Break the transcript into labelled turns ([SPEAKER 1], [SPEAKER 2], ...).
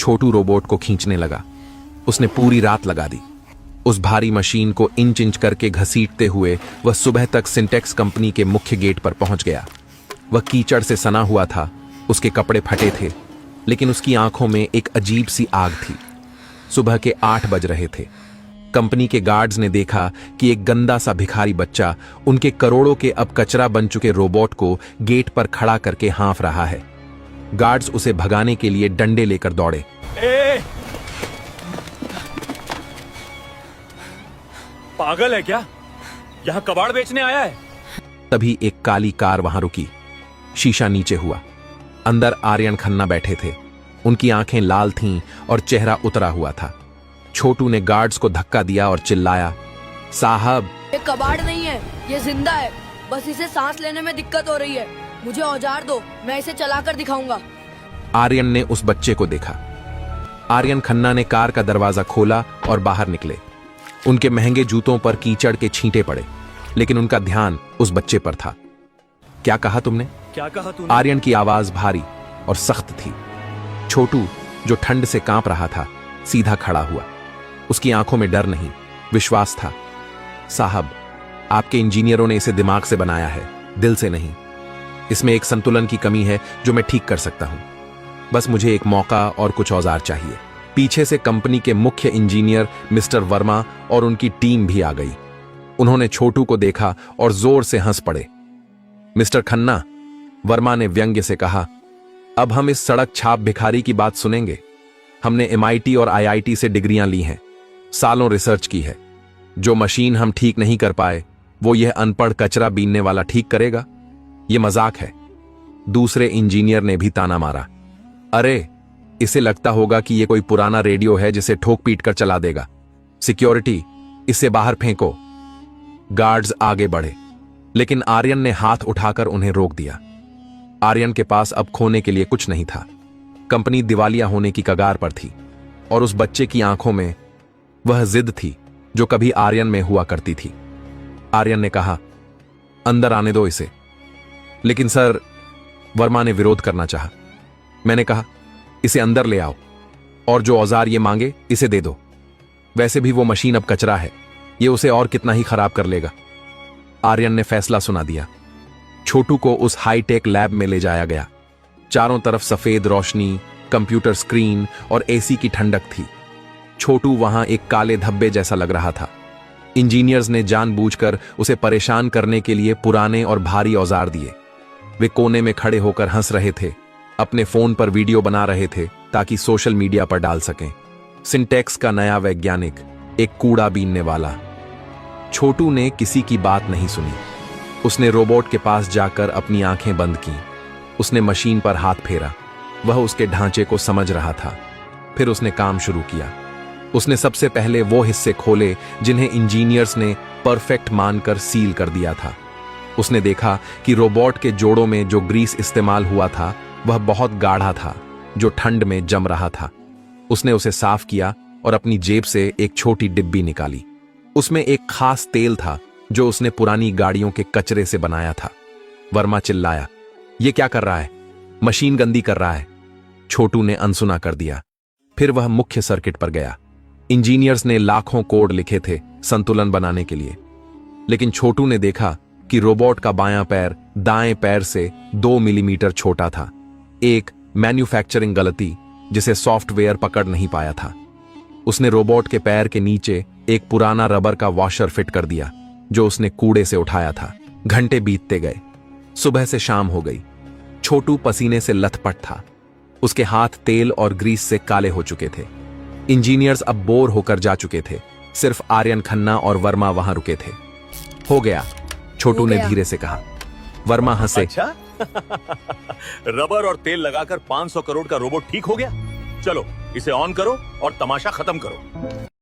[SPEAKER 1] छोटू robot को खींचने लगा। उसने पूरी रात लगा दी। उस भारी मशीन को इंच इंच करके घसीटते हुए वह सुबह तक सिंटेक्स कंपनी के मुख्य गेट पर पहुंच गया। वह कीचड़ से सना हुआ था, उसके कपड़े फटे थे, लेकिन उसकी आंखों में एक अजीब सी आग थी। सुबह के 8 बज रहे थे। कंपनी के गार्ड्स ने देखा कि एक गंदा सा भिखारी बच्चा उनके करोड़ों के अब कचरा बन चुके रोबोट को गेट पर खड़ा करके हाँफ रहा है। गार्ड्स उसे भगाने के लिए डंडे लेकर दौड़े।
[SPEAKER 2] पागल है क्या? यहां कबाड़ बेचने आया है?
[SPEAKER 1] तभी एक काली कार वहां रुकी। शीशा नीचे हुआ। अंदर आर्यन खन्ना बैठे थे। उनकी आंखें लाल थीं और चेहरा उतरा हुआ था। छोटू ने गार्ड्स को धक्का दिया और चिल्लाया, साहब,
[SPEAKER 3] ये कबाड़ नहीं है, ये जिंदा है। बस इसे सांस लेने में दिक्कत हो रही है। मुझे औजार दो, मैं इसे चलाकर दिखाऊंगा।
[SPEAKER 1] आर्यन ने उस बच्चे को देखा। आर्यन खन्ना ने कार का दरवाजा खोला और बाहर निकले। उनके महंगे जूतों पर कीचड़ के छींटे पड़े, लेकिन उनका ध्यान उस बच्चे पर था। क्या कहा तुमने?
[SPEAKER 2] क्या कहा तूने?
[SPEAKER 1] आर्यन की आवाज भारी और सख्त थी। छोटू, जो ठंड से कांप रहा था, सीधा खड़ा हुआ। उसकी आंखों में डर नहीं, विश्वास था। साहब, आपके इंजीनियरों ने इसे दिमाग से बनाया है, दिल से नहीं। इसमें एक संतुलन की कमी है जो मैं ठीक कर सकता हूं। बस मुझे एक मौका और कुछ औजार चाहिए। पीछे से कंपनी के मुख्य इंजीनियर मिस्टर वर्मा और उनकी टीम भी आ गई। उन्होंने छोटू को देखा और जोर से हंस पड़े। मिस्टर खन्ना, वर्मा ने व्यंग्य से कहा, अब हम इस सड़क छाप भिखारी की बात सुनेंगे। हमने MIT और IIT से डिग्रियां ली हैं, सालों रिसर्च की है। जो मशीन हम ठीक नहीं कर पाए, वो यह अनपढ़ कचरा बीनने वाला ठीक करेगा? यह मजाक है। दूसरे इंजीनियर ने भी ताना मारा, अरे, इसे लगता होगा कि यह कोई पुराना रेडियो है जिसे ठोक पीट कर चला देगा। सिक्योरिटी, इसे बाहर फेंको। गार्ड्स आगे बढ़े, लेकिन आर्यन ने हाथ उठाकर उन्हें रोक दिया। आर्यन के पास अब खोने के लिए कुछ नहीं था। कंपनी दिवालिया होने की कगार पर थी और उस बच्चे की आंखों में वह जिद थी जो कभी आर्यन में हुआ करती थी। आर्यन ने कहा, अंदर आने दो इसे। लेकिन सर, वर्मा ने विरोध करना चाहा। मैंने कहा, इसे अंदर ले आओ और जो औजार ये मांगे इसे दे दो। वैसे भी वो मशीन अब कचरा है, ये उसे और कितना ही खराब कर लेगा। आर्यन ने फैसला सुना दिया। छोटू को उस हाईटेक लैब में ले जाया गया। चारों तरफ सफेद रोशनी, कंप्यूटर स्क्रीन और AC की ठंडक थी। छोटू वहां एक काले धब्बे जैसा लग रहा था। इंजीनियर्स ने जानबूझकर उसे परेशान करने के लिए पुराने और भारी औजार दिए। वे कोने में खड़े होकर हंस रहे थे, अपने फोन पर वीडियो बना रहे थे ताकि सोशल मीडिया पर डाल सकें। सिंटेक्स का नया वैज्ञानिक, एक कूड़ा बीनने वाला। छोटू ने किसी की बात नहीं सुनी। उसने रोबोट के पास जाकर अपनी आंखें बंद की। उसने मशीन पर हाथ फेरा। वह उसके ढांचे को समझ रहा था। फिर उसने काम शुरू किया। उसने सबसे पहले वो हिस्से खोले जिन्हें इंजीनियर्स ने परफेक्ट मानकर सील कर दिया था। उसने देखा कि रोबोट के जोड़ों में जो ग्रीस इस्तेमाल हुआ था वह बहुत गाढ़ा था, जो ठंड में जम रहा था। उसने उसे साफ किया और अपनी जेब से एक छोटी डिब्बी निकाली। उसमें एक खास तेल था जो उसने पुरानी गाड़ियों के कचरे से बनाया था। वर्मा चिल्लाया, ये क्या कर रहा है? मशीन गंदी कर रहा है। छोटू ने अनसुना कर दिया। फिर वह मुख्य सर्किट पर गया। इंजीनियर्स ने लाखों कोड लिखे थे संतुलन बनाने के लिए, लेकिन छोटू ने देखा कि रोबोट का बायां पैर दाएं पैर से 2 मिलीमीटर छोटा था। एक मैन्युफैक्चरिंग गलती जिसे सॉफ्टवेयर पकड़ नहीं पाया था। उसने रोबोट के पैर के नीचे एक पुराना रबर का वॉशर फिट कर दिया जो उसने कूड़े से उठाया था। घंटे बीतते गए। सुबह से शाम हो गई। छोटू पसीने से लथपथ था। उसके हाथ तेल और ग्रीस से काले हो चुके थे। इंजीनियर्स अब बोर होकर जा चुके थे। सिर्फ आर्यन खन्ना और वर्मा वहां रुके थे। हो गया, छोटू ने धीरे से कहा। वर्मा हंसे।
[SPEAKER 2] अच्छा? रबर और तेल लगाकर 500 करोड़ का रोबोट ठीक हो गया? चलो इसे ऑन करो और तमाशा खत्म करो।